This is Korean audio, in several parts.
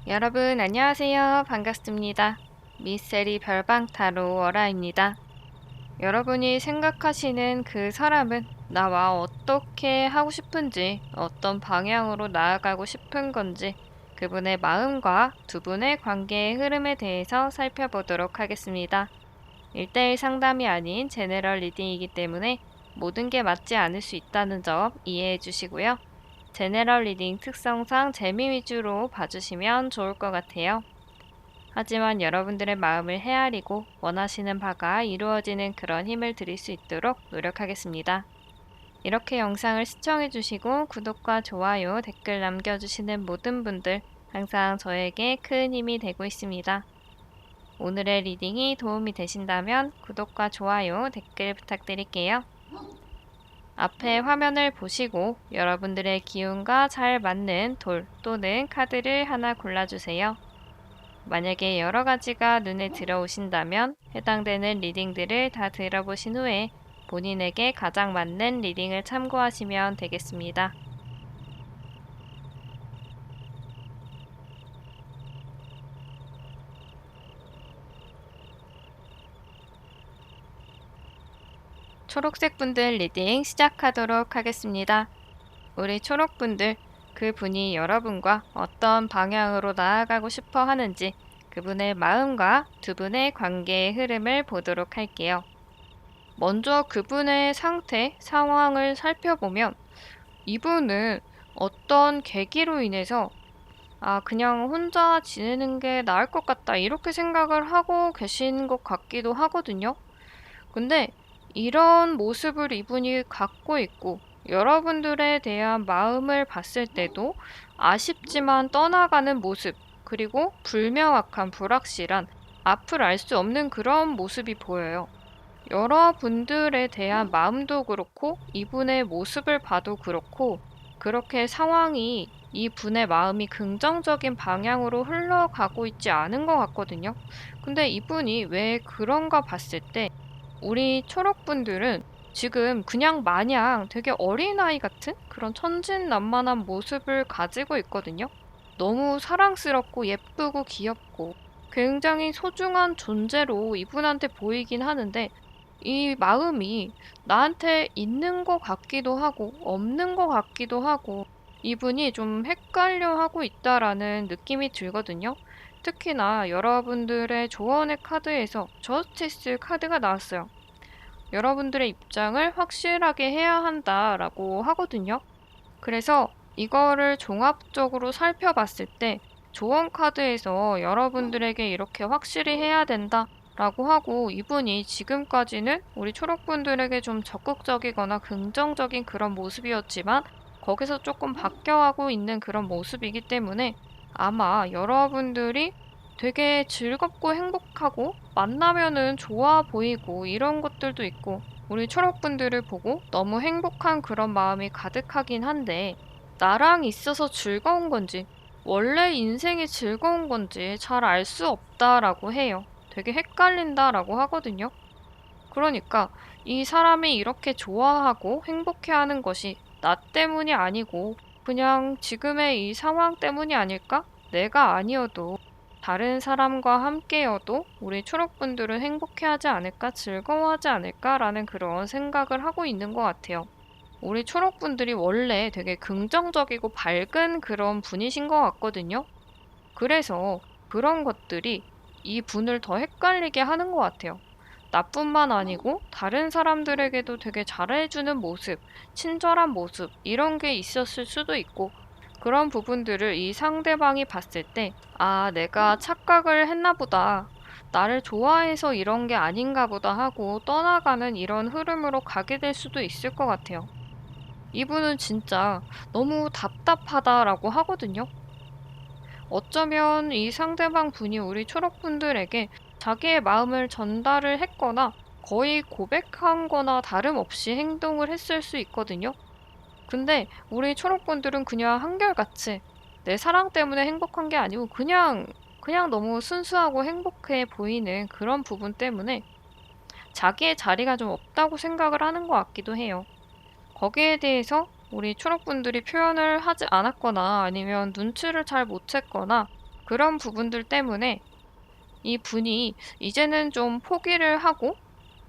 여러분 안녕하세요. 반갑습니다. 미스테리 별방 타로 월아입니다. 여러분이 생각하시는 그 사람은 나와 어떻게 하고 싶은지, 어떤 방향으로 나아가고 싶은 건지, 그분의 마음과 두 분의 관계의 흐름에 대해서 살펴보도록 하겠습니다. 1대1 상담이 아닌 제너럴 리딩이기 때문에 모든 게 맞지 않을 수 있다는 점 이해해 주시고요. 제너럴 리딩 특성상 재미 위주로 봐주시면 좋을 것 같아요. 하지만 여러분들의 마음을 헤아리고 원하시는 바가 이루어지는 그런 힘을 드릴 수 있도록 노력하겠습니다. 이렇게 영상을 시청해주시고 구독과 좋아요, 댓글 남겨주시는 모든 분들 항상 저에게 큰 힘이 되고 있습니다. 오늘의 리딩이 도움이 되신다면 구독과 좋아요, 댓글 부탁드릴게요. 앞에 화면을 보시고 여러분들의 기운과 잘 맞는 돌 또는 카드를 하나 골라주세요. 만약에 여러 가지가 눈에 들어오신다면 해당되는 리딩들을 다 들어보신 후에 본인에게 가장 맞는 리딩을 참고하시면 되겠습니다. 초록색 분들 리딩 시작하도록 하겠습니다. 우리 초록분들, 그 분이 여러분과 어떤 방향으로 나아가고 싶어 하는지 그분의 마음과 두 분의 관계의 흐름을 보도록 할게요. 먼저 그분의 상태, 상황을 살펴보면 이분은 어떤 계기로 인해서 그냥 혼자 지내는 게 나을 것 같다 이렇게 생각을 하고 계신 것 같기도 하거든요. 근데 이런 모습을 이분이 갖고 있고 여러분들에 대한 마음을 봤을 때도 아쉽지만 떠나가는 모습, 그리고 불명확한 불확실한 앞을 알 수 없는 그런 모습이 보여요. 여러분들에 대한 마음도 그렇고 이분의 모습을 봐도 그렇고 그렇게 상황이 이분의 마음이 긍정적인 방향으로 흘러가고 있지 않은 것 같거든요. 근데 이분이 왜 그런가 봤을 때 우리 초록분들은 지금 그냥 마냥 되게 어린아이 같은 그런 천진난만한 모습을 가지고 있거든요. 너무 사랑스럽고 예쁘고 귀엽고 굉장히 소중한 존재로 이분한테 보이긴 하는데 이 마음이 나한테 있는 것 같기도 하고 없는 것 같기도 하고 이분이 좀 헷갈려 하고 있다라는 느낌이 들거든요. 특히나 여러분들의 조언의 카드에서 저스티스 카드가 나왔어요. 여러분들의 입장을 확실하게 해야 한다라고 하거든요. 그래서 이거를 종합적으로 살펴봤을 때 조언 카드에서 여러분들에게 이렇게 확실히 해야 된다라고 하고 이분이 지금까지는 우리 초록분들에게 좀 적극적이거나 긍정적인 그런 모습이었지만 거기서 조금 바뀌어가고 있는 그런 모습이기 때문에 아마 여러분들이 되게 즐겁고 행복하고 만나면은 좋아 보이고 이런 것들도 있고 우리 초록분들을 보고 너무 행복한 그런 마음이 가득하긴 한데 나랑 있어서 즐거운 건지 원래 인생이 즐거운 건지 잘 알 수 없다라고 해요. 되게 헷갈린다라고 하거든요. 그러니까 이 사람이 이렇게 좋아하고 행복해하는 것이 나 때문이 아니고 그냥 지금의 이 상황 때문이 아닐까? 내가 아니어도 다른 사람과 함께여도 우리 초록분들은 행복해하지 않을까? 즐거워하지 않을까라는 그런 생각을 하고 있는 것 같아요. 우리 초록분들이 원래 되게 긍정적이고 밝은 그런 분이신 것 같거든요. 그래서 그런 것들이 이 분을 더 헷갈리게 하는 것 같아요. 나뿐만 아니고 다른 사람들에게도 되게 잘해주는 모습, 친절한 모습, 이런 게 있었을 수도 있고, 그런 부분들을 이 상대방이 봤을 때, 내가 착각을 했나 보다. 나를 좋아해서 이런 게 아닌가 보다 하고 떠나가는 이런 흐름으로 가게 될 수도 있을 것 같아요. 이분은 진짜 너무 답답하다라고 하거든요. 어쩌면 이 상대방 분이 우리 초록분들에게 자기의 마음을 전달을 했거나 거의 고백한 거나 다름없이 행동을 했을 수 있거든요. 근데 우리 초록분들은 그냥 한결같이 내 사랑 때문에 행복한 게 아니고 그냥 너무 순수하고 행복해 보이는 그런 부분 때문에 자기의 자리가 좀 없다고 생각을 하는 것 같기도 해요. 거기에 대해서 우리 초록분들이 표현을 하지 않았거나 아니면 눈치를 잘 못 챘거나 그런 부분들 때문에 이 분이 이제는 좀 포기를 하고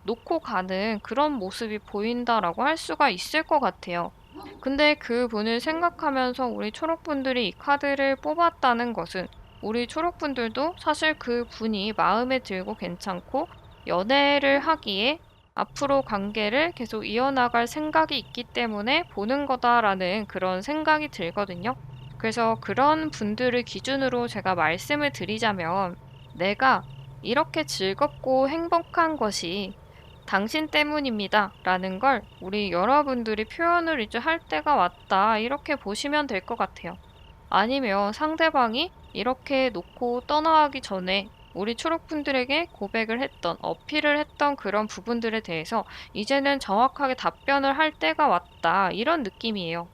놓고 가는 그런 모습이 보인다라고 할 수가 있을 것 같아요. 근데 그분을 생각하면서 우리 초록분들이 이 카드를 뽑았다는 것은 우리 초록분들도 사실 그분이 마음에 들고 괜찮고 연애를 하기에 앞으로 관계를 계속 이어나갈 생각이 있기 때문에 보는 거다라는 그런 생각이 들거든요. 그래서 그런 분들을 기준으로 제가 말씀을 드리자면 내가 이렇게 즐겁고 행복한 것이 당신 때문입니다. 라는 걸 우리 여러분들이 표현을 이제 할 때가 왔다. 이렇게 보시면 될 것 같아요. 아니면 상대방이 이렇게 놓고 떠나가기 전에 우리 초록분들에게 고백을 했던, 어필을 했던 그런 부분들에 대해서 이제는 정확하게 답변을 할 때가 왔다. 이런 느낌이에요.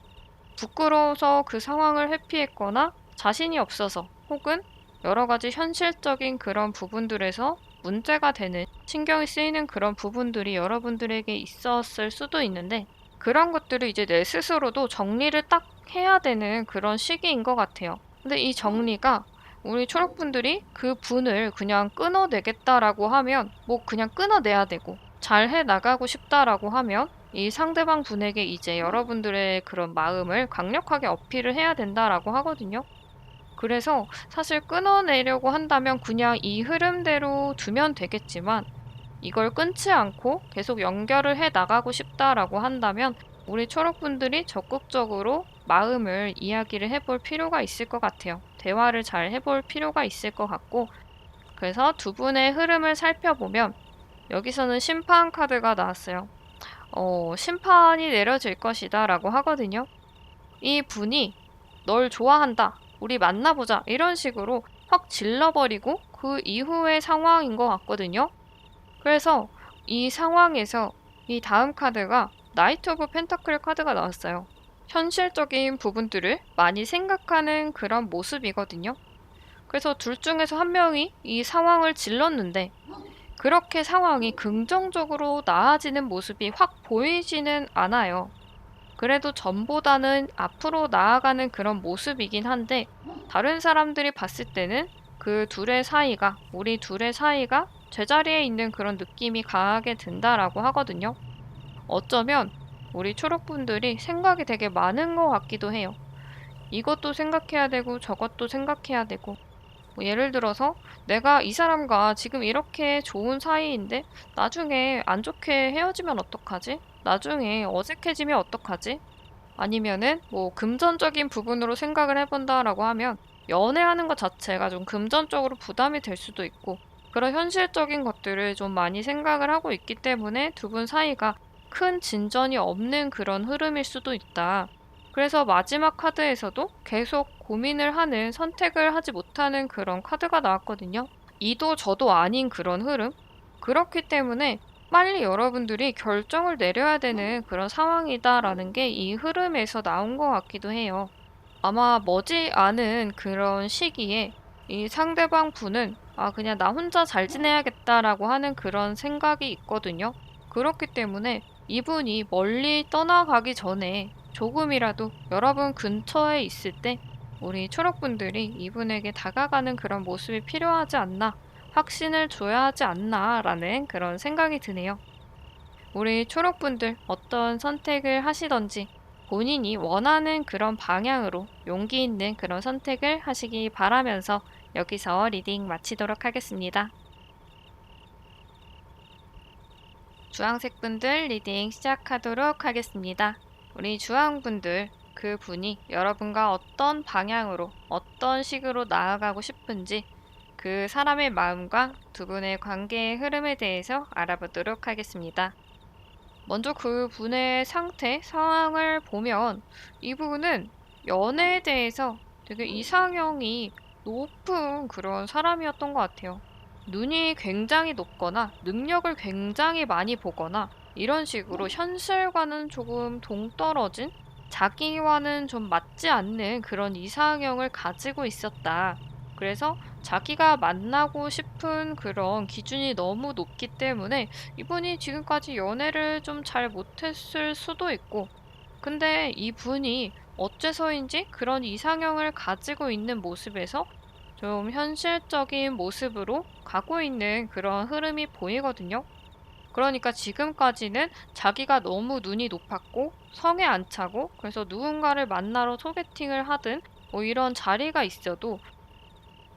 부끄러워서 그 상황을 회피했거나 자신이 없어서 혹은 여러 가지 현실적인 그런 부분들에서 문제가 되는 신경이 쓰이는 그런 부분들이 여러분들에게 있었을 수도 있는데 그런 것들을 이제 내 스스로도 정리를 딱 해야 되는 그런 시기인 것 같아요. 근데 이 정리가 우리 초록분들이 그 분을 그냥 끊어내겠다라고 하면 뭐 그냥 끊어내야 되고 잘 해 나가고 싶다라고 하면 이 상대방 분에게 이제 여러분들의 그런 마음을 강력하게 어필을 해야 된다라고 하거든요. 그래서 사실 끊어내려고 한다면 그냥 이 흐름대로 두면 되겠지만 이걸 끊지 않고 계속 연결을 해 나가고 싶다라고 한다면 우리 초록분들이 적극적으로 마음을 이야기를 해볼 필요가 있을 것 같아요. 대화를 잘 해볼 필요가 있을 것 같고 그래서 두 분의 흐름을 살펴보면 여기서는 심판 카드가 나왔어요. 심판이 내려질 것이다 라고 하거든요. 이 분이 널 좋아한다. 우리 만나보자. 이런 식으로 확 질러버리고 그 이후의 상황인 것 같거든요. 그래서 이 상황에서 이 다음 카드가 나이트 오브 펜타클 카드가 나왔어요. 현실적인 부분들을 많이 생각하는 그런 모습이거든요. 그래서 둘 중에서 한 명이 이 상황을 질렀는데 그렇게 상황이 긍정적으로 나아지는 모습이 확 보이지는 않아요. 그래도 전보다는 앞으로 나아가는 그런 모습이긴 한데 다른 사람들이 봤을 때는 그 둘의 사이가 우리 둘의 사이가 제자리에 있는 그런 느낌이 강하게 든다라고 하거든요. 어쩌면 우리 초록분들이 생각이 되게 많은 것 같기도 해요. 이것도 생각해야 되고 저것도 생각해야 되고 뭐 예를 들어서 내가 이 사람과 지금 이렇게 좋은 사이인데 나중에 안 좋게 헤어지면 어떡하지? 나중에 어색해지면 어떡하지? 아니면은 뭐 금전적인 부분으로 생각을 해본다라고 하면 연애하는 것 자체가 좀 금전적으로 부담이 될 수도 있고 그런 현실적인 것들을 좀 많이 생각을 하고 있기 때문에 두 분 사이가 큰 진전이 없는 그런 흐름일 수도 있다. 그래서 마지막 카드에서도 계속 고민을 하는 선택을 하지 못하는 그런 카드가 나왔거든요. 이도 저도 아닌 그런 흐름? 그렇기 때문에 빨리 여러분들이 결정을 내려야 되는 그런 상황이다라는 게 이 흐름에서 나온 것 같기도 해요. 아마 머지않은 그런 시기에 이 상대방 분은 그냥 나 혼자 잘 지내야겠다라고 하는 그런 생각이 있거든요. 그렇기 때문에 이분이 멀리 떠나가기 전에 조금이라도 여러분 근처에 있을 때 우리 초록분들이 이분에게 다가가는 그런 모습이 필요하지 않나, 확신을 줘야 하지 않나라는 그런 생각이 드네요. 우리 초록분들 어떤 선택을 하시던지 본인이 원하는 그런 방향으로 용기 있는 그런 선택을 하시기 바라면서 여기서 리딩 마치도록 하겠습니다. 주황색분들 리딩 시작하도록 하겠습니다. 우리 주황분들 그 분이 여러분과 어떤 방향으로 어떤 식으로 나아가고 싶은지 그 사람의 마음과 두 분의 관계의 흐름에 대해서 알아보도록 하겠습니다. 먼저 그 분의 상태, 상황을 보면 이 부분은 연애에 대해서 되게 이상형이 높은 그런 사람이었던 것 같아요. 눈이 굉장히 높거나 능력을 굉장히 많이 보거나 이런 식으로 현실과는 조금 동떨어진 자기와는 좀 맞지 않는 그런 이상형을 가지고 있었다. 그래서 자기가 만나고 싶은 그런 기준이 너무 높기 때문에 이분이 지금까지 연애를 좀 잘 못했을 수도 있고, 근데 이분이 어째서인지 그런 이상형을 가지고 있는 모습에서 좀 현실적인 모습으로 가고 있는 그런 흐름이 보이거든요. 그러니까 지금까지는 자기가 너무 눈이 높았고 성에 안 차고 그래서 누군가를 만나러 소개팅을 하든 뭐 이런 자리가 있어도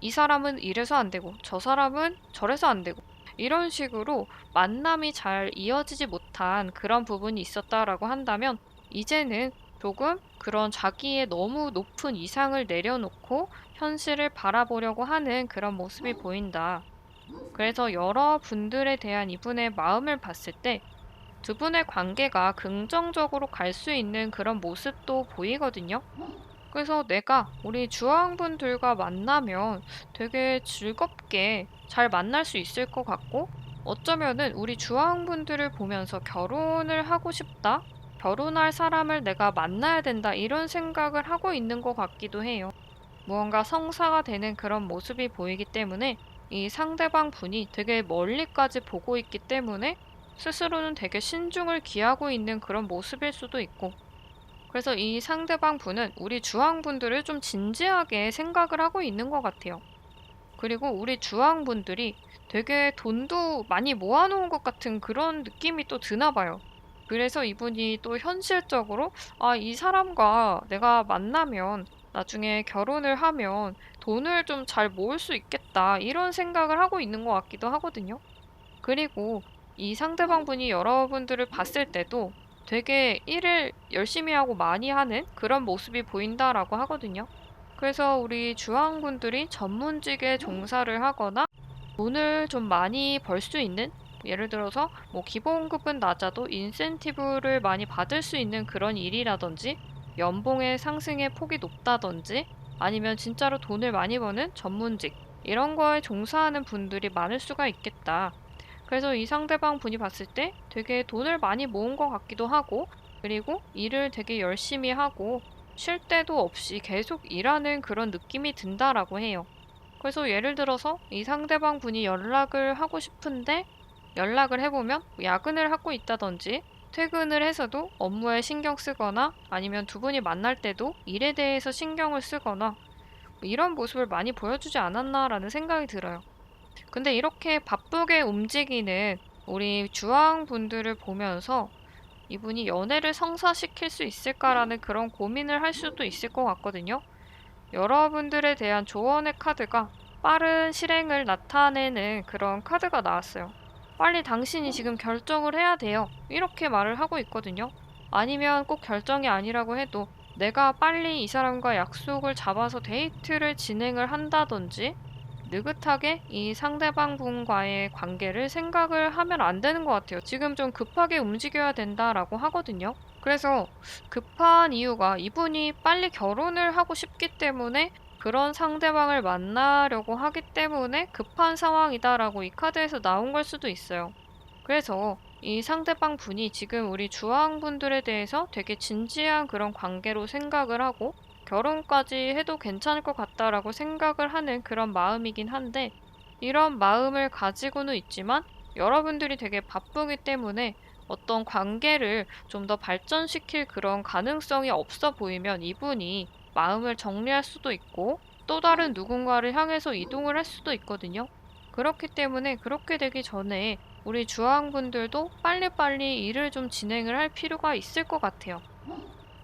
이 사람은 이래서 안 되고 저 사람은 저래서 안 되고 이런 식으로 만남이 잘 이어지지 못한 그런 부분이 있었다라고 한다면 이제는 조금 그런 자기의 너무 높은 이상을 내려놓고 현실을 바라보려고 하는 그런 모습이 보인다. 그래서 여러분들에 대한 이분의 마음을 봤을 때 두 분의 관계가 긍정적으로 갈 수 있는 그런 모습도 보이거든요. 그래서 내가 우리 주황분들과 만나면 되게 즐겁게 잘 만날 수 있을 것 같고, 어쩌면은 우리 주황분들을 보면서 결혼을 하고 싶다? 결혼할 사람을 내가 만나야 된다. 이런 생각을 하고 있는 것 같기도 해요. 무언가 성사가 되는 그런 모습이 보이기 때문에 이 상대방 분이 되게 멀리까지 보고 있기 때문에 스스로는 되게 신중을 기하고 있는 그런 모습일 수도 있고, 그래서 이 상대방 분은 우리 주황분들을 좀 진지하게 생각을 하고 있는 것 같아요. 그리고 우리 주황분들이 되게 돈도 많이 모아놓은 것 같은 그런 느낌이 또 드나 봐요. 그래서 이분이 또 현실적으로, 아, 이 사람과 내가 만나면 나중에 결혼을 하면 돈을 좀 잘 모을 수 있겠다. 이런 생각을 하고 있는 것 같기도 하거든요. 그리고 이 상대방 분이 여러분들을 봤을 때도 되게 일을 열심히 하고 많이 하는 그런 모습이 보인다라고 하거든요. 그래서 우리 주황분들이 전문직에 종사를 하거나 돈을 좀 많이 벌 수 있는, 예를 들어서 뭐 기본급은 낮아도 인센티브를 많이 받을 수 있는 그런 일이라든지 연봉의 상승의 폭이 높다든지 아니면 진짜로 돈을 많이 버는 전문직 이런 거에 종사하는 분들이 많을 수가 있겠다. 그래서 이 상대방 분이 봤을 때 되게 돈을 많이 모은 것 같기도 하고, 그리고 일을 되게 열심히 하고 쉴 때도 없이 계속 일하는 그런 느낌이 든다라고 해요. 그래서 예를 들어서 이 상대방 분이 연락을 하고 싶은데 연락을 해보면 야근을 하고 있다든지 퇴근을 해서도 업무에 신경 쓰거나 아니면 두 분이 만날 때도 일에 대해서 신경을 쓰거나 뭐 이런 모습을 많이 보여주지 않았나라는 생각이 들어요. 근데 이렇게 바쁘게 움직이는 우리 주황분들을 보면서 이분이 연애를 성사시킬 수 있을까라는 그런 고민을 할 수도 있을 것 같거든요. 여러분들에 대한 조언의 카드가 빠른 실행을 나타내는 그런 카드가 나왔어요. 빨리 당신이 지금 결정을 해야 돼요. 이렇게 말을 하고 있거든요. 아니면 꼭 결정이 아니라고 해도 내가 빨리 이 사람과 약속을 잡아서 데이트를 진행을 한다든지 느긋하게 이 상대방 분과의 관계를 생각을 하면 안 되는 것 같아요. 지금 좀 급하게 움직여야 된다라고 하거든요. 그래서 급한 이유가 이분이 빨리 결혼을 하고 싶기 때문에 그런 상대방을 만나려고 하기 때문에 급한 상황이다라고 이 카드에서 나온 걸 수도 있어요. 그래서 이 상대방 분이 지금 우리 주황분들에 대해서 되게 진지한 그런 관계로 생각을 하고 결혼까지 해도 괜찮을 것 같다라고 생각을 하는 그런 마음이긴 한데, 이런 마음을 가지고는 있지만 여러분들이 되게 바쁘기 때문에 어떤 관계를 좀 더 발전시킬 그런 가능성이 없어 보이면 이분이 마음을 정리할 수도 있고 또 다른 누군가를 향해서 이동을 할 수도 있거든요. 그렇기 때문에 그렇게 되기 전에 우리 주황분들도 빨리빨리 일을 좀 진행을 할 필요가 있을 것 같아요.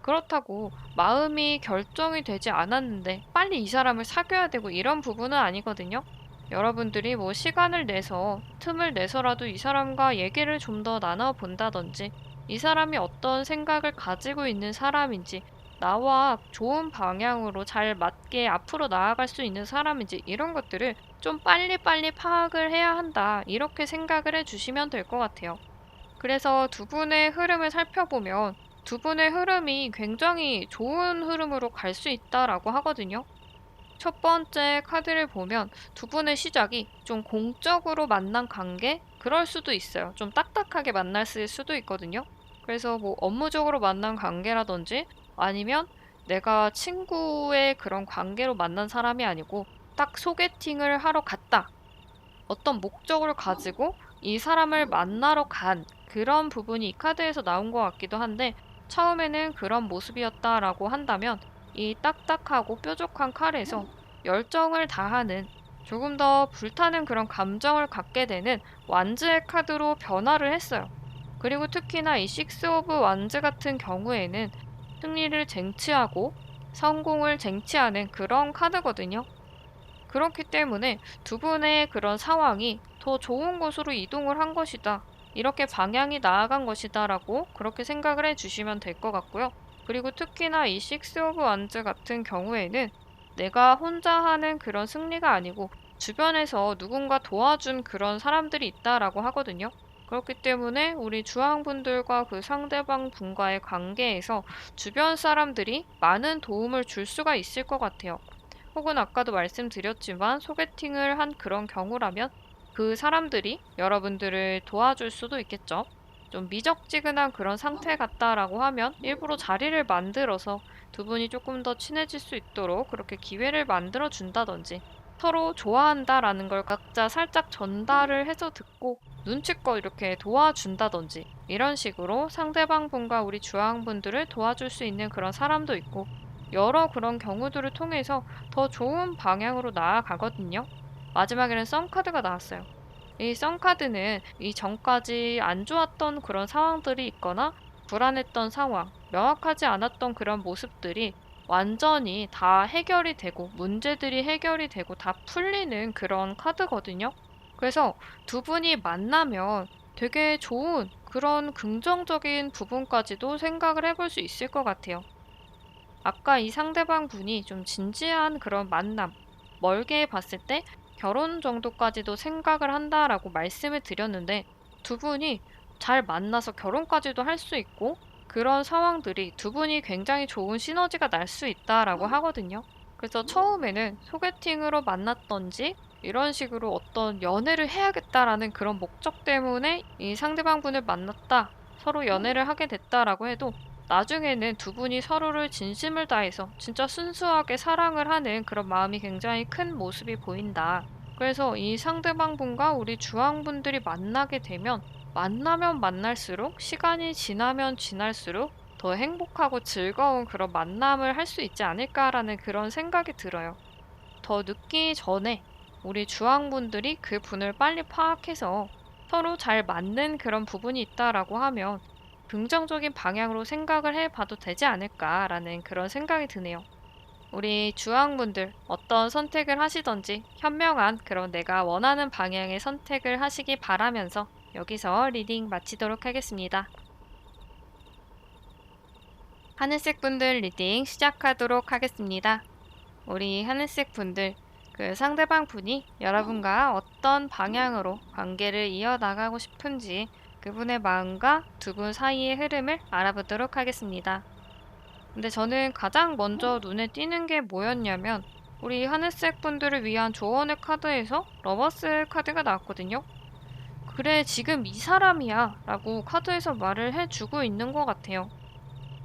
그렇다고 마음이 결정이 되지 않았는데 빨리 이 사람을 사귀어야 되고 이런 부분은 아니거든요. 여러분들이 뭐 시간을 내서 틈을 내서라도 이 사람과 얘기를 좀 더 나눠본다든지 이 사람이 어떤 생각을 가지고 있는 사람인지 나와 좋은 방향으로 잘 맞게 앞으로 나아갈 수 있는 사람인지 이런 것들을 좀 빨리빨리 파악을 해야 한다. 이렇게 생각을 해주시면 될 것 같아요. 그래서 두 분의 흐름을 살펴보면 두 분의 흐름이 굉장히 좋은 흐름으로 갈 수 있다라고 하거든요. 첫 번째 카드를 보면 두 분의 시작이 좀 공적으로 만난 관계? 그럴 수도 있어요. 좀 딱딱하게 만났을 수도 있거든요. 그래서 뭐 업무적으로 만난 관계라든지 아니면 내가 친구의 그런 관계로 만난 사람이 아니고 딱 소개팅을 하러 갔다. 어떤 목적을 가지고 이 사람을 만나러 간 그런 부분이 이 카드에서 나온 것 같기도 한데, 처음에는 그런 모습이었다라고 한다면 이 딱딱하고 뾰족한 칼에서 열정을 다하는, 조금 더 불타는 그런 감정을 갖게 되는 완즈의 카드로 변화를 했어요. 그리고 특히나 이 식스 오브 완즈 같은 경우에는 승리를 쟁취하고 성공을 쟁취하는 그런 카드거든요. 그렇기 때문에 두 분의 그런 상황이 더 좋은 곳으로 이동을 한 것이다. 이렇게 방향이 나아간 것이다 라고 그렇게 생각을 해주시면 될 것 같고요. 그리고 특히나 이 식스 오브 완즈 같은 경우에는 내가 혼자 하는 그런 승리가 아니고 주변에서 누군가 도와준 그런 사람들이 있다라고 하거든요. 그렇기 때문에 우리 주황분들과 그 상대방 분과의 관계에서 주변 사람들이 많은 도움을 줄 수가 있을 것 같아요. 혹은 아까도 말씀드렸지만 소개팅을 한 그런 경우라면 그 사람들이 여러분들을 도와줄 수도 있겠죠. 좀 미적지근한 그런 상태 같다라고 하면 일부러 자리를 만들어서 두 분이 조금 더 친해질 수 있도록 그렇게 기회를 만들어 준다든지, 서로 좋아한다라는 걸 각자 살짝 전달을 해서 듣고 눈치껏 이렇게 도와준다든지, 이런 식으로 상대방 분과 우리 주황분들을 도와줄 수 있는 그런 사람도 있고, 여러 그런 경우들을 통해서 더 좋은 방향으로 나아가거든요. 마지막에는 썸카드가 나왔어요. 이 썸카드는 이 전까지 안 좋았던 그런 상황들이 있거나 불안했던 상황, 명확하지 않았던 그런 모습들이 완전히 다 해결이 되고 문제들이 해결이 되고 다 풀리는 그런 카드거든요. 그래서 두 분이 만나면 되게 좋은 그런 긍정적인 부분까지도 생각을 해볼 수 있을 것 같아요. 아까 이 상대방 분이 좀 진지한 그런 만남, 멀게 봤을 때 결혼 정도까지도 생각을 한다라고 말씀을 드렸는데, 두 분이 잘 만나서 결혼까지도 할 수 있고 그런 상황들이 두 분이 굉장히 좋은 시너지가 날 수 있다라고 하거든요. 그래서 처음에는 소개팅으로 만났던지 이런 식으로 어떤 연애를 해야겠다라는 그런 목적 때문에 이 상대방 분을 만났다, 서로 연애를 하게 됐다라고 해도 나중에는 두 분이 서로를 진심을 다해서 진짜 순수하게 사랑을 하는 그런 마음이 굉장히 큰 모습이 보인다. 그래서 이 상대방 분과 우리 주황분들이 만나게 되면 만나면 만날수록, 시간이 지나면 지날수록 더 행복하고 즐거운 그런 만남을 할 수 있지 않을까라는 그런 생각이 들어요. 더 늦기 전에 우리 주황분들이 그 분을 빨리 파악해서 서로 잘 맞는 그런 부분이 있다라고 하면 긍정적인 방향으로 생각을 해봐도 되지 않을까라는 그런 생각이 드네요. 우리 주황분들 어떤 선택을 하시던지 현명한 그런 내가 원하는 방향의 선택을 하시기 바라면서 여기서 리딩 마치도록 하겠습니다. 하늘색 분들 리딩 시작하도록 하겠습니다. 우리 하늘색 분들, 그 상대방 분이 여러분과 어떤 방향으로 관계를 이어나가고 싶은지 그분의 마음과 두 분 사이의 흐름을 알아보도록 하겠습니다. 근데 저는 가장 먼저 눈에 띄는 게 뭐였냐면, 우리 하늘색 분들을 위한 조언의 카드에서 러버스 카드가 나왔거든요. 그래, 지금 이 사람이야 라고 카드에서 말을 해주고 있는 것 같아요.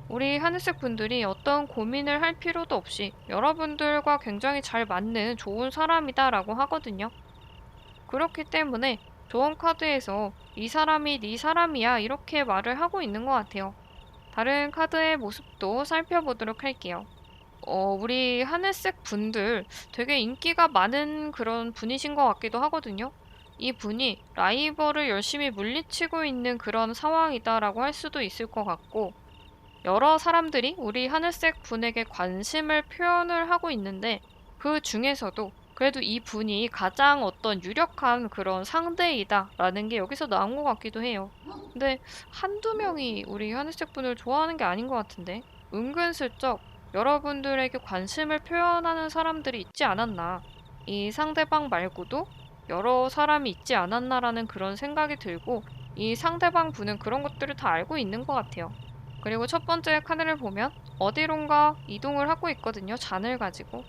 우리 하늘색 분들이 어떤 고민을 할 필요도 없이 여러분들과 굉장히 잘 맞는 좋은 사람이다 라고 하거든요. 그렇기 때문에 조언 카드에서 이 사람이 네 사람이야 이렇게 말을 하고 있는 것 같아요. 다른 카드의 모습도 살펴보도록 할게요. 우리 하늘색 분들 되게 인기가 많은 그런 분이신 것 같기도 하거든요. 이 분이 라이벌을 열심히 물리치고 있는 그런 상황이다라고 할 수도 있을 것 같고, 여러 사람들이 우리 하늘색 분에게 관심을 표현을 하고 있는데 그 중에서도 그래도 이 분이 가장 어떤 유력한 그런 상대이다라는 게 여기서 나온 것 같기도 해요. 근데 한두 명이 우리 하늘색 분을 좋아하는 게 아닌 것 같은데, 은근슬쩍 여러분들에게 관심을 표현하는 사람들이 있지 않았나. 이 상대방 말고도 여러 사람이 있지 않았나라는 그런 생각이 들고, 이 상대방 분은 그런 것들을 다 알고 있는 것 같아요. 그리고 첫 번째 카드를 보면 어디론가 이동을 하고 있거든요. 잔을 가지고.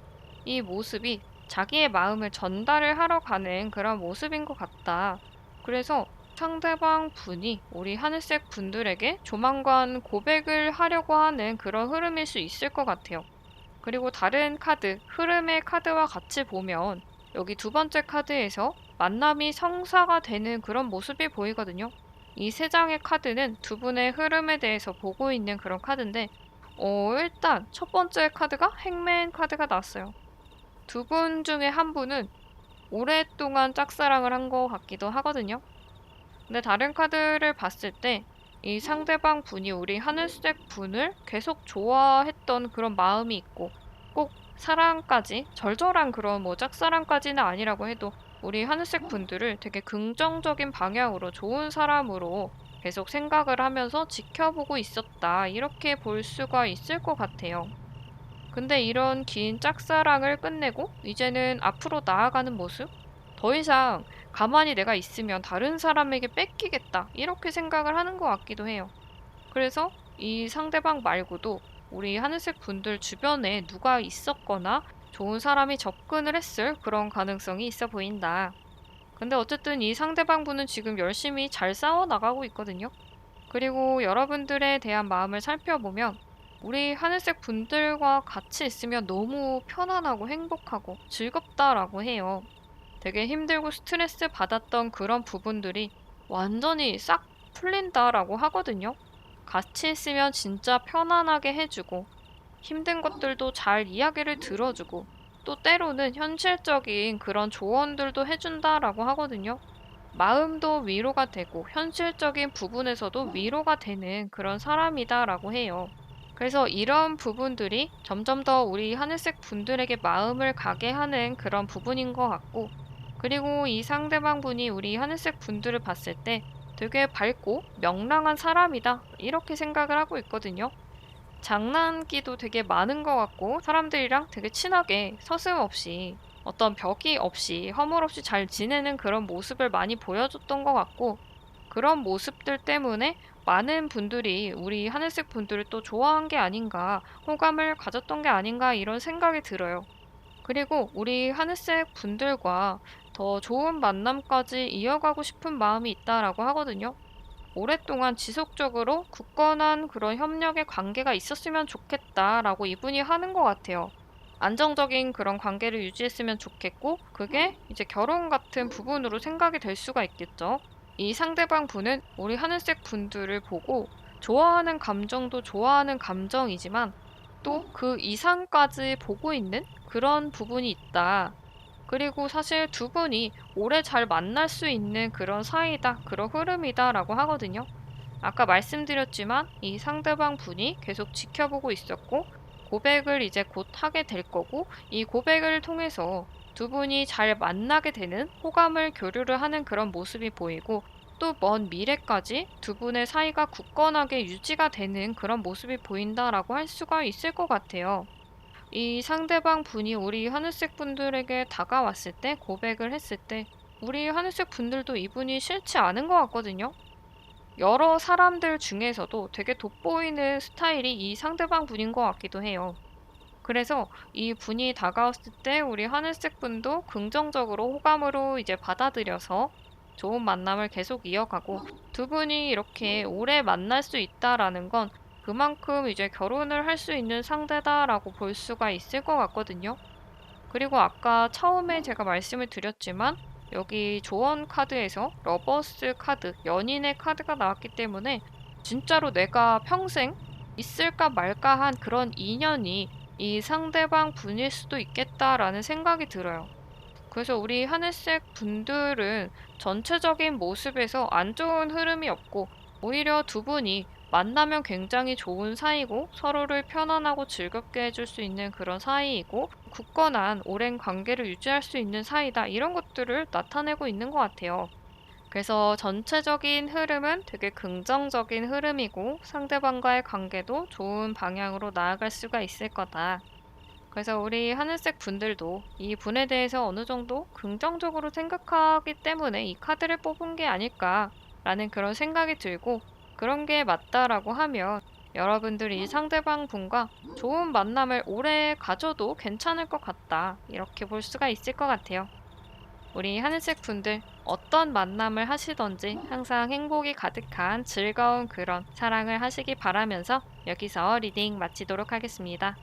이 모습이 자기의 마음을 전달을 하러 가는 그런 모습인 것 같다. 그래서 상대방 분이 우리 하늘색 분들에게 조만간 고백을 하려고 하는 그런 흐름일 수 있을 것 같아요. 그리고 다른 카드, 흐름의 카드와 같이 보면 여기 두 번째 카드에서 만남이 성사가 되는 그런 모습이 보이거든요. 이 세 장의 카드는 두 분의 흐름에 대해서 보고 있는 그런 카드인데, 일단 첫 번째 카드가 행맨 카드가 나왔어요. 두 분 중에 한 분은 오랫동안 짝사랑을 한 것 같기도 하거든요. 근데 다른 카드를 봤을 때 이 상대방 분이 우리 하늘색 분을 계속 좋아했던 그런 마음이 있고 꼭 사랑까지 절절한 그런 뭐 짝사랑까지는 아니라고 해도 우리 하늘색 분들을 되게 긍정적인 방향으로 좋은 사람으로 계속 생각을 하면서 지켜보고 있었다. 이렇게 볼 수가 있을 것 같아요. 근데 이런 긴 짝사랑을 끝내고 이제는 앞으로 나아가는 모습? 더 이상 가만히 내가 있으면 다른 사람에게 뺏기겠다. 이렇게 생각을 하는 것 같기도 해요. 그래서 이 상대방 말고도 우리 하늘색 분들 주변에 누가 있었거나 좋은 사람이 접근을 했을 그런 가능성이 있어 보인다. 근데 어쨌든 이 상대방 분은 지금 열심히 잘 싸워 나가고 있거든요. 그리고 여러분들에 대한 마음을 살펴보면 우리 하늘색 분들과 같이 있으면 너무 편안하고 행복하고 즐겁다라고 해요. 되게 힘들고 스트레스 받았던 그런 부분들이 완전히 싹 풀린다라고 하거든요. 같이 있으면 진짜 편안하게 해주고 힘든 것들도 잘 이야기를 들어주고 또 때로는 현실적인 그런 조언들도 해준다라고 하거든요. 마음도 위로가 되고 현실적인 부분에서도 위로가 되는 그런 사람이다라고 해요. 그래서 이런 부분들이 점점 더 우리 하늘색 분들에게 마음을 가게 하는 그런 부분인 것 같고, 그리고 이 상대방 분이 우리 하늘색 분들을 봤을 때 되게 밝고 명랑한 사람이다. 이렇게 생각을 하고 있거든요. 장난기도 되게 많은 것 같고 사람들이랑 되게 친하게 서슴없이 어떤 벽이 없이 허물없이 잘 지내는 그런 모습을 많이 보여줬던 것 같고 그런 모습들 때문에 많은 분들이 우리 하늘색 분들을 또 좋아한 게 아닌가, 호감을 가졌던 게 아닌가 이런 생각이 들어요. 그리고 우리 하늘색 분들과 더 좋은 만남까지 이어가고 싶은 마음이 있다라고 하거든요. 오랫동안 지속적으로 굳건한 그런 협력의 관계가 있었으면 좋겠다라고 이분이 하는 것 같아요. 안정적인 그런 관계를 유지했으면 좋겠고, 그게 이제 결혼 같은 부분으로 생각이 될 수가 있겠죠. 이 상대방 분은 우리 하늘색 분들을 보고 좋아하는 감정도 좋아하는 감정이지만 또 그 이상까지 보고 있는 그런 부분이 있다. 그리고 사실 두 분이 오래 잘 만날 수 있는 그런 사이다, 그런 흐름이다라고 하거든요. 아까 말씀드렸지만 이 상대방 분이 계속 지켜보고 있었고 고백을 이제 곧 하게 될 거고 이 고백을 통해서 두 분이 잘 만나게 되는 호감을 교류를 하는 그런 모습이 보이고 또 먼 미래까지 두 분의 사이가 굳건하게 유지가 되는 그런 모습이 보인다라고 할 수가 있을 것 같아요. 이 상대방 분이 우리 하늘색 분들에게 다가왔을 때, 고백을 했을 때, 우리 하늘색 분들도 이분이 싫지 않은 것 같거든요. 여러 사람들 중에서도 되게 돋보이는 스타일이 이 상대방 분인 것 같기도 해요. 그래서 이 분이 다가왔을 때 우리 하늘색 분도 긍정적으로 호감으로 이제 받아들여서 좋은 만남을 계속 이어가고 두 분이 이렇게 오래 만날 수 있다라는 건 그만큼 이제 결혼을 할 수 있는 상대다라고 볼 수가 있을 것 같거든요. 그리고 아까 처음에 제가 말씀을 드렸지만 여기 조언 카드에서 러버스 카드, 연인의 카드가 나왔기 때문에 진짜로 내가 평생 있을까 말까 한 그런 인연이 이 상대방 분일 수도 있겠다라는 생각이 들어요. 그래서 우리 하늘색 분들은 전체적인 모습에서 안 좋은 흐름이 없고 오히려 두 분이 만나면 굉장히 좋은 사이고 서로를 편안하고 즐겁게 해줄 수 있는 그런 사이이고 굳건한 오랜 관계를 유지할 수 있는 사이다. 이런 것들을 나타내고 있는 것 같아요. 그래서 전체적인 흐름은 되게 긍정적인 흐름이고 상대방과의 관계도 좋은 방향으로 나아갈 수가 있을 거다. 그래서 우리 하늘색 분들도 이 분에 대해서 어느 정도 긍정적으로 생각하기 때문에 이 카드를 뽑은 게 아닐까라는 그런 생각이 들고 그런 게 맞다라고 하면 여러분들이 상대방 분과 좋은 만남을 오래 가져도 괜찮을 것 같다. 이렇게 볼 수가 있을 것 같아요. 우리 하늘색 분들 어떤 만남을 하시던지 항상 행복이 가득한 즐거운 그런 사랑을 하시기 바라면서 여기서 리딩 마치도록 하겠습니다.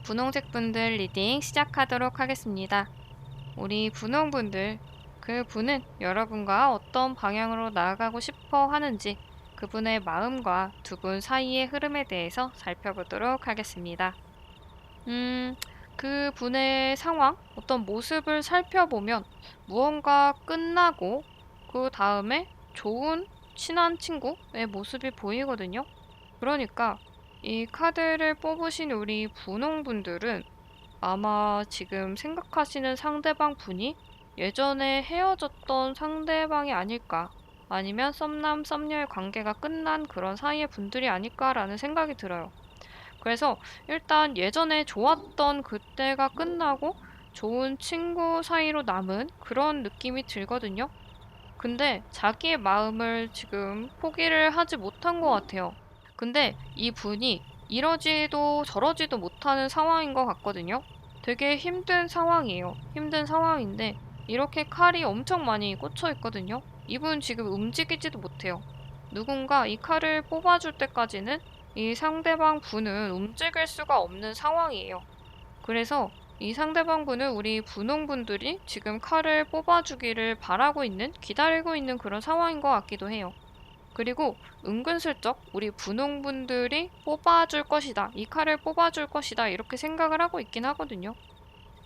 분홍색 분들 리딩 시작하도록 하겠습니다. 우리 분홍분들, 그 분은 여러분과 어떤 방향으로 나아가고 싶어 하는지 그분의 마음과 두 분 사이의 흐름에 대해서 살펴보도록 하겠습니다. 음, 그분의 상황, 어떤 모습을 살펴보면 무언가 끝나고 그 다음에 좋은 친한 친구의 모습이 보이거든요. 그러니까 이 카드를 뽑으신 우리 분홍분들은 아마 지금 생각하시는 상대방 분이 예전에 헤어졌던 상대방이 아닐까, 아니면 썸남 썸녀의 관계가 끝난 그런 사이의 분들이 아닐까라는 생각이 들어요. 그래서 일단 예전에 좋았던 그때가 끝나고 좋은 친구 사이로 남은 그런 느낌이 들거든요. 근데 자기의 마음을 지금 포기를 하지 못한 것 같아요. 근데 이 분이 이러지도 저러지도 못하는 상황인 것 같거든요. 되게 힘든 상황이에요. 힘든 상황인데 이렇게 칼이 엄청 많이 꽂혀 있거든요. 이분 지금 움직이지도 못해요. 누군가 이 칼을 뽑아줄 때까지는 이 상대방 분은 움직일 수가 없는 상황이에요. 그래서 이 상대방 분은 우리 분홍분들이 지금 칼을 뽑아주기를 바라고 있는, 기다리고 있는 그런 상황인 것 같기도 해요. 그리고 은근슬쩍 우리 분홍분들이 뽑아줄 것이다, 이 칼을 뽑아줄 것이다, 이렇게 생각을 하고 있긴 하거든요.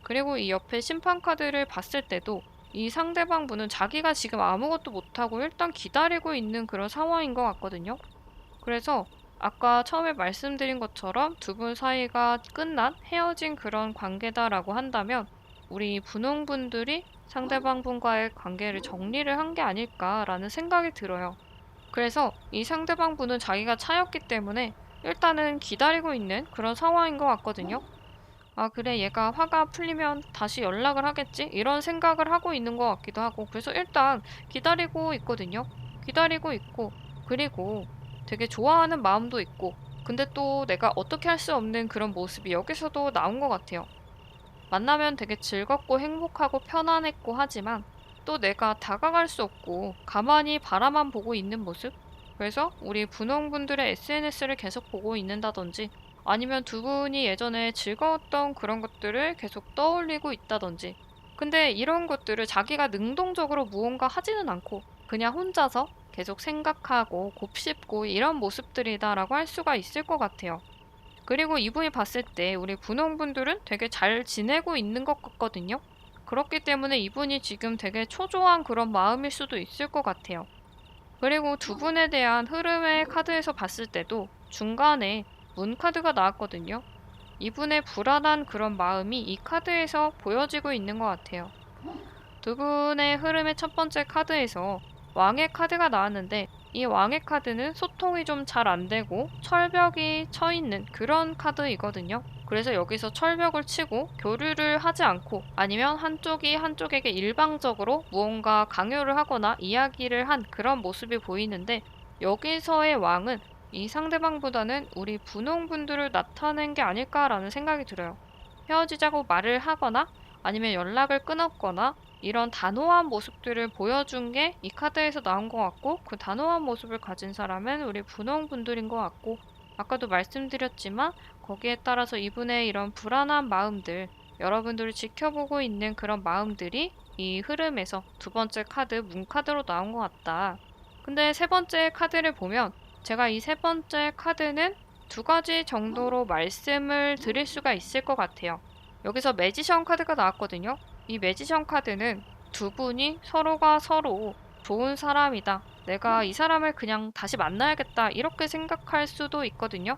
그리고 이 옆에 심판 카드를 봤을 때도 이 상대방 분은 자기가 지금 아무것도 못하고 일단 기다리고 있는 그런 상황인 것 같거든요. 그래서 아까 처음에 말씀드린 것처럼 두 분 사이가 끝난 헤어진 그런 관계다라고 한다면 우리 분홍분들이 상대방 분과의 관계를 정리를 한 게 아닐까라는 생각이 들어요. 그래서 이 상대방 분은 자기가 차였기 때문에 일단은 기다리고 있는 그런 상황인 것 같거든요. 아, 그래, 얘가 화가 풀리면 다시 연락을 하겠지? 이런 생각을 하고 있는 것 같기도 하고, 그래서 일단 기다리고 있거든요. 기다리고 있고, 그리고 되게 좋아하는 마음도 있고, 근데 또 내가 어떻게 할 수 없는 그런 모습이 여기서도 나온 것 같아요. 만나면 되게 즐겁고 행복하고 편안했고 하지만, 또 내가 다가갈 수 없고, 가만히 바라만 보고 있는 모습? 그래서 우리 분홍분들의 SNS를 계속 보고 있는다든지, 아니면 두 분이 예전에 즐거웠던 그런 것들을 계속 떠올리고 있다든지. 근데 이런 것들을 자기가 능동적으로 무언가 하지는 않고 그냥 혼자서 계속 생각하고 곱씹고 이런 모습들이다라고 할 수가 있을 것 같아요. 그리고 이분이 봤을 때 우리 분홍분들은 되게 잘 지내고 있는 것 같거든요. 그렇기 때문에 이분이 지금 되게 초조한 그런 마음일 수도 있을 것 같아요. 그리고 두 분에 대한 흐름의 카드에서 봤을 때도 중간에 문 카드가 나왔거든요. 이분의 불안한 그런 마음이 이 카드에서 보여지고 있는 것 같아요. 두 분의 흐름의 첫 번째 카드에서 왕의 카드가 나왔는데 이 왕의 카드는 소통이 좀 잘 안 되고 철벽이 쳐 있는 그런 카드이거든요. 그래서 여기서 철벽을 치고 교류를 하지 않고 아니면 한쪽이 한쪽에게 일방적으로 무언가 강요를 하거나 이야기를 한 그런 모습이 보이는데 여기서의 왕은 이 상대방보다는 우리 분홍분들을 나타낸 게 아닐까라는 생각이 들어요. 헤어지자고 말을 하거나 아니면 연락을 끊었거나 이런 단호한 모습들을 보여준 게 이 카드에서 나온 것 같고 그 단호한 모습을 가진 사람은 우리 분홍분들인 것 같고 아까도 말씀드렸지만 거기에 따라서 이분의 이런 불안한 마음들 여러분들을 지켜보고 있는 그런 마음들이 이 흐름에서 두 번째 카드 문카드로 나온 것 같다. 근데 세 번째 카드를 보면 제가 이 세 번째 카드는 두 가지 정도로 말씀을 드릴 수가 있을 것 같아요. 여기서 매지션 카드가 나왔거든요. 이 매지션 카드는 두 분이 서로가 서로 좋은 사람이다. 내가 이 사람을 그냥 다시 만나야겠다. 이렇게 생각할 수도 있거든요.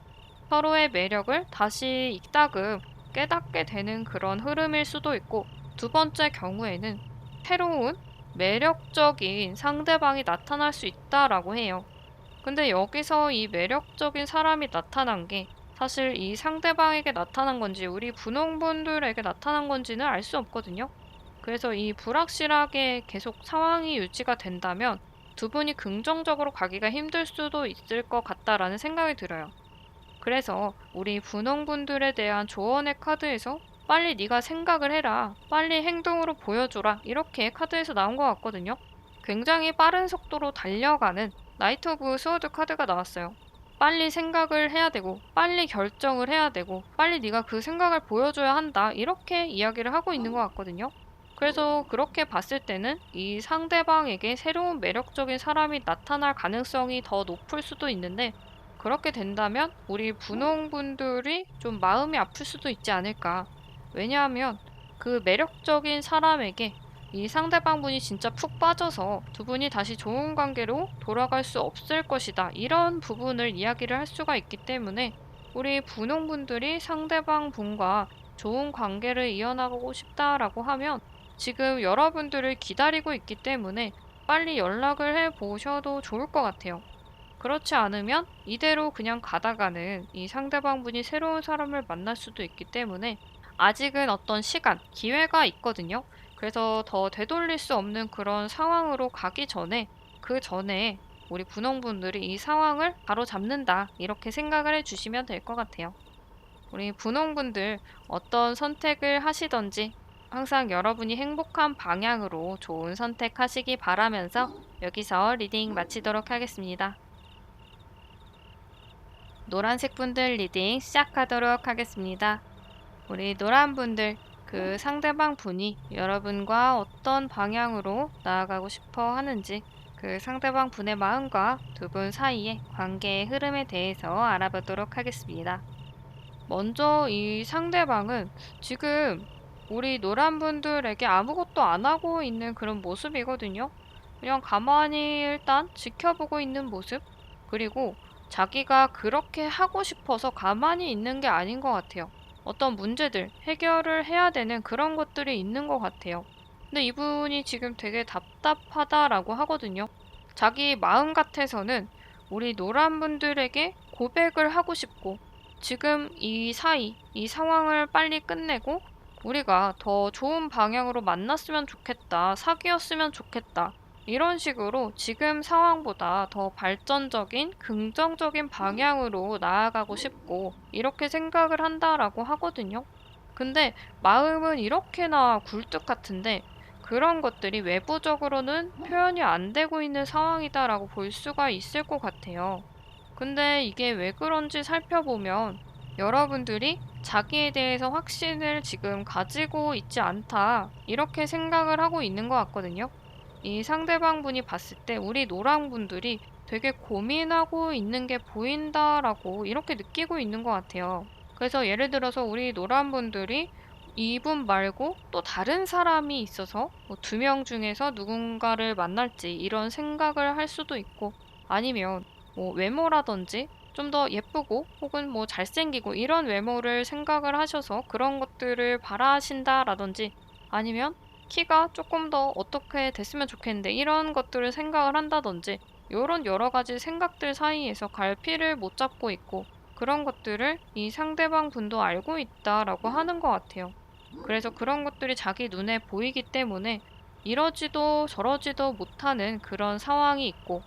서로의 매력을 다시 이따금 깨닫게 되는 그런 흐름일 수도 있고, 두 번째 경우에는 새로운 매력적인 상대방이 나타날 수 있다라고 해요. 근데 여기서 이 매력적인 사람이 나타난 게 사실 이 상대방에게 나타난 건지 우리 분홍분들에게 나타난 건지는 알 수 없거든요. 그래서 이 불확실하게 계속 상황이 유지가 된다면 두 분이 긍정적으로 가기가 힘들 수도 있을 것 같다라는 생각이 들어요. 그래서 우리 분홍분들에 대한 조언의 카드에서 빨리 네가 생각을 해라, 빨리 행동으로 보여줘라 이렇게 카드에서 나온 것 같거든요. 굉장히 빠른 속도로 달려가는 나이트 오브 스워드 카드가 나왔어요. 빨리 생각을 해야 되고 빨리 결정을 해야 되고 빨리 네가 그 생각을 보여줘야 한다 이렇게 이야기를 하고 있는 것 같거든요. 그래서 그렇게 봤을 때는 이 상대방에게 새로운 매력적인 사람이 나타날 가능성이 더 높을 수도 있는데 그렇게 된다면 우리 분홍분들이 좀 마음이 아플 수도 있지 않을까. 왜냐하면 그 매력적인 사람에게 이 상대방분이 진짜 푹 빠져서 두 분이 다시 좋은 관계로 돌아갈 수 없을 것이다. 이런 부분을 이야기를 할 수가 있기 때문에 우리 분홍분들이 상대방 분과 좋은 관계를 이어나가고 싶다라고 하면 지금 여러분들을 기다리고 있기 때문에 빨리 연락을 해 보셔도 좋을 것 같아요. 그렇지 않으면 이대로 그냥 가다가는 이 상대방분이 새로운 사람을 만날 수도 있기 때문에 아직은 어떤 시간, 기회가 있거든요. 그래서 더 되돌릴 수 없는 그런 상황으로 가기 전에 그 전에 우리 분홍분들이 이 상황을 바로잡는다. 이렇게 생각을 해주시면 될 것 같아요. 우리 분홍분들 어떤 선택을 하시던지 항상 여러분이 행복한 방향으로 좋은 선택하시기 바라면서 여기서 리딩 마치도록 하겠습니다. 노란색 분들 리딩 시작하도록 하겠습니다. 우리 노란 분들, 그 상대방 분이 여러분과 어떤 방향으로 나아가고 싶어 하는지 그 상대방 분의 마음과 두 분 사이의 관계의 흐름에 대해서 알아보도록 하겠습니다. 먼저 이 상대방은 지금 우리 노란 분들에게 아무것도 안 하고 있는 그런 모습이거든요. 그냥 가만히 일단 지켜보고 있는 모습, 그리고 자기가 그렇게 하고 싶어서 가만히 있는 게 아닌 것 같아요. 어떤 문제들 해결을 해야 되는 그런 것들이 있는 것 같아요. 근데 이분이 지금 되게 답답하다라고 하거든요. 자기 마음 같아서는 우리 노란 분들에게 고백을 하고 싶고 지금 이 사이, 이 상황을 빨리 끝내고 우리가 더 좋은 방향으로 만났으면 좋겠다, 사귀었으면 좋겠다. 이런 식으로 지금 상황보다 더 발전적인 긍정적인 방향으로 나아가고 싶고 이렇게 생각을 한다라고 하거든요. 근데 마음은 이렇게나 굴뚝 같은데 그런 것들이 외부적으로는 표현이 안 되고 있는 상황이다라고 볼 수가 있을 것 같아요. 근데 이게 왜 그런지 살펴보면 여러분들이 자기에 대해서 확신을 지금 가지고 있지 않다. 이렇게 생각을 하고 있는 것 같거든요. 이 상대방 분이 봤을 때 우리 노랑 분들이 되게 고민하고 있는 게 보인다라고 이렇게 느끼고 있는 것 같아요. 그래서 예를 들어서 우리 노란 분들이 이분 말고 또 다른 사람이 있어서 뭐 두 명 중에서 누군가를 만날지 이런 생각을 할 수도 있고 아니면 뭐 외모라든지 좀 더 예쁘고 혹은 뭐 잘생기고 이런 외모를 생각을 하셔서 그런 것들을 바라신다라든지 아니면 키가 조금 더 어떻게 됐으면 좋겠는데 이런 것들을 생각을 한다든지 요런 여러 가지 생각들 사이에서 갈피를 못 잡고 있고 그런 것들을 이 상대방 분도 알고 있다라고 하는 것 같아요. 그래서 그런 것들이 자기 눈에 보이기 때문에 이러지도 저러지도 못하는 그런 상황이 있고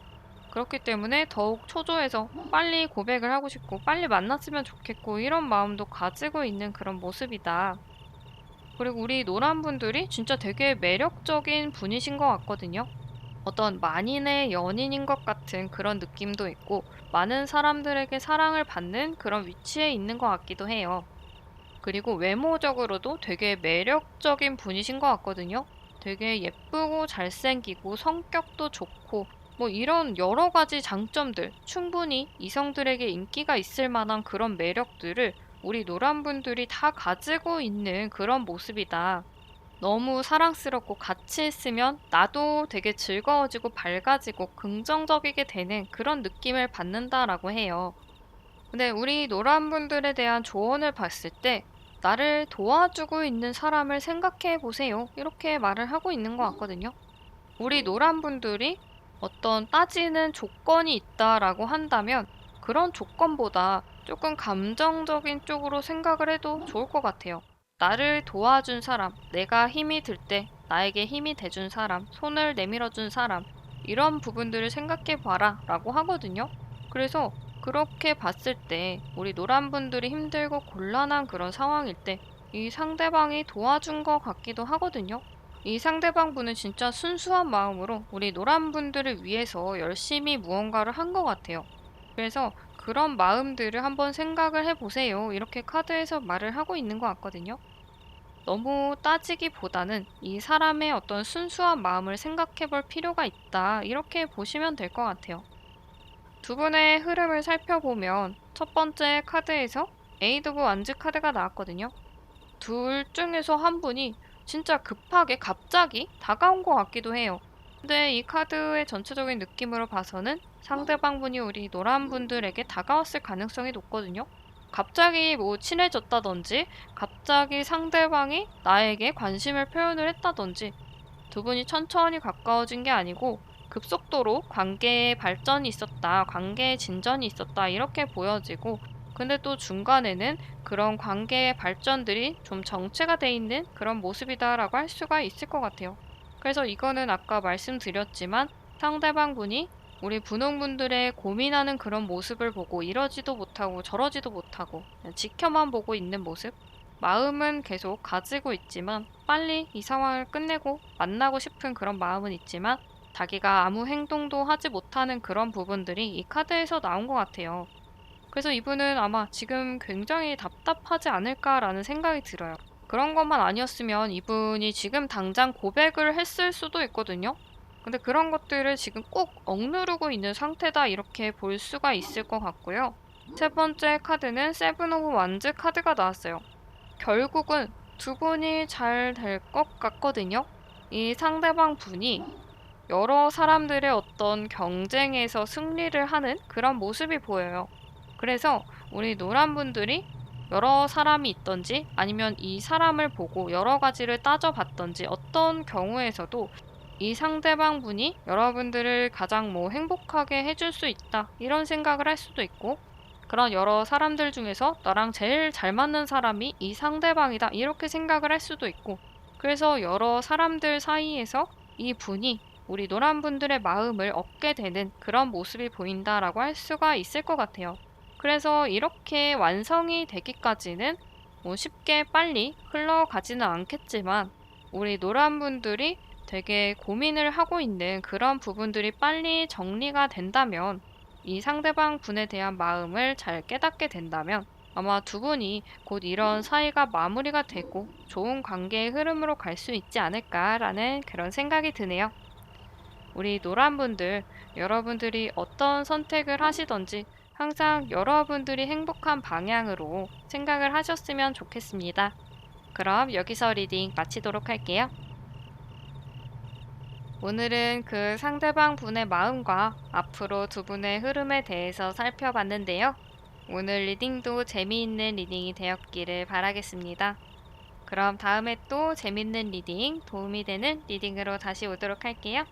그렇기 때문에 더욱 초조해서 빨리 고백을 하고 싶고 빨리 만났으면 좋겠고 이런 마음도 가지고 있는 그런 모습이다. 그리고 우리 노란 분들이 진짜 되게 매력적인 분이신 것 같거든요. 어떤 만인의 연인인 것 같은 그런 느낌도 있고 많은 사람들에게 사랑을 받는 그런 위치에 있는 것 같기도 해요. 그리고 외모적으로도 되게 매력적인 분이신 것 같거든요. 되게 예쁘고 잘생기고 성격도 좋고 뭐 이런 여러 가지 장점들, 충분히 이성들에게 인기가 있을 만한 그런 매력들을 우리 노란 분들이 다 가지고 있는 그런 모습이다. 너무 사랑스럽고 같이 있으면 나도 되게 즐거워지고 밝아지고 긍정적이게 되는 그런 느낌을 받는다라고 해요. 근데 우리 노란 분들에 대한 조언을 봤을 때 나를 도와주고 있는 사람을 생각해 보세요. 이렇게 말을 하고 있는 것 같거든요. 우리 노란 분들이 어떤 따지는 조건이 있다라고 한다면 그런 조건보다 조금 감정적인 쪽으로 생각을 해도 좋을 것 같아요. 나를 도와준 사람, 내가 힘이 들 때 나에게 힘이 돼준 사람, 손을 내밀어준 사람, 이런 부분들을 생각해 봐라 라고 하거든요. 그래서 그렇게 봤을 때 우리 노란 분들이 힘들고 곤란한 그런 상황일 때 이 상대방이 도와준 것 같기도 하거든요. 이 상대방 분은 진짜 순수한 마음으로 우리 노란 분들을 위해서 열심히 무언가를 한 것 같아요. 그래서 그런 마음들을 한번 생각을 해보세요. 이렇게 카드에서 말을 하고 있는 것 같거든요. 너무 따지기보다는 이 사람의 어떤 순수한 마음을 생각해 볼 필요가 있다. 이렇게 보시면 될 것 같아요. 두 분의 흐름을 살펴보면 첫 번째 카드에서 에이드 오브 완즈 카드가 나왔거든요. 둘 중에서 한 분이 진짜 급하게 갑자기 다가온 것 같기도 해요. 근데 이 카드의 전체적인 느낌으로 봐서는 상대방 분이 우리 노란 분들에게 다가왔을 가능성이 높거든요. 갑자기 뭐 친해졌다든지, 갑자기 상대방이 나에게 관심을 표현을 했다든지, 두 분이 천천히 가까워진 게 아니고 급속도로 관계의 발전이 있었다, 관계의 진전이 있었다, 이렇게 보여지고, 근데 또 중간에는 그런 관계의 발전들이 좀 정체가 돼 있는 그런 모습이다라고 할 수가 있을 것 같아요. 그래서 이거는 아까 말씀드렸지만 상대방 분이 우리 분홍분들의 고민하는 그런 모습을 보고 이러지도 못하고 저러지도 못하고 그냥 지켜만 보고 있는 모습, 마음은 계속 가지고 있지만 빨리 이 상황을 끝내고 만나고 싶은 그런 마음은 있지만 자기가 아무 행동도 하지 못하는 그런 부분들이 이 카드에서 나온 것 같아요. 그래서 이분은 아마 지금 굉장히 답답하지 않을까라는 생각이 들어요. 그런 것만 아니었으면 이분이 지금 당장 고백을 했을 수도 있거든요. 근데 그런 것들을 지금 꼭 억누르고 있는 상태다 이렇게 볼 수가 있을 것 같고요. 세 번째 카드는 세븐 오브 완즈 카드가 나왔어요. 결국은 두 분이 잘 될 것 같거든요. 이 상대방 분이 여러 사람들의 어떤 경쟁에서 승리를 하는 그런 모습이 보여요. 그래서 우리 노란 분들이 여러 사람이 있던지 아니면 이 사람을 보고 여러 가지를 따져봤던지 어떤 경우에서도 이 상대방 분이 여러분들을 가장 뭐 행복하게 해줄 수 있다 이런 생각을 할 수도 있고, 그런 여러 사람들 중에서 나랑 제일 잘 맞는 사람이 이 상대방이다 이렇게 생각을 할 수도 있고, 그래서 여러 사람들 사이에서 이 분이 우리 노란 분들의 마음을 얻게 되는 그런 모습이 보인다라고 할 수가 있을 것 같아요. 그래서 이렇게 완성이 되기까지는 뭐 쉽게 빨리 흘러가지는 않겠지만 우리 노란 분들이 되게 고민을 하고 있는 그런 부분들이 빨리 정리가 된다면, 이 상대방 분에 대한 마음을 잘 깨닫게 된다면 아마 두 분이 곧 이런 사이가 마무리가 되고 좋은 관계의 흐름으로 갈 수 있지 않을까라는 그런 생각이 드네요. 우리 노란분들, 여러분들이 어떤 선택을 하시던지 항상 여러분들이 행복한 방향으로 생각을 하셨으면 좋겠습니다. 그럼 여기서 리딩 마치도록 할게요. 오늘은 그 상대방 분의 마음과 앞으로 두 분의 흐름에 대해서 살펴봤는데요. 오늘 리딩도 재미있는 리딩이 되었기를 바라겠습니다. 그럼 다음에 또 재밌는 리딩, 도움이 되는 리딩으로 다시 오도록 할게요.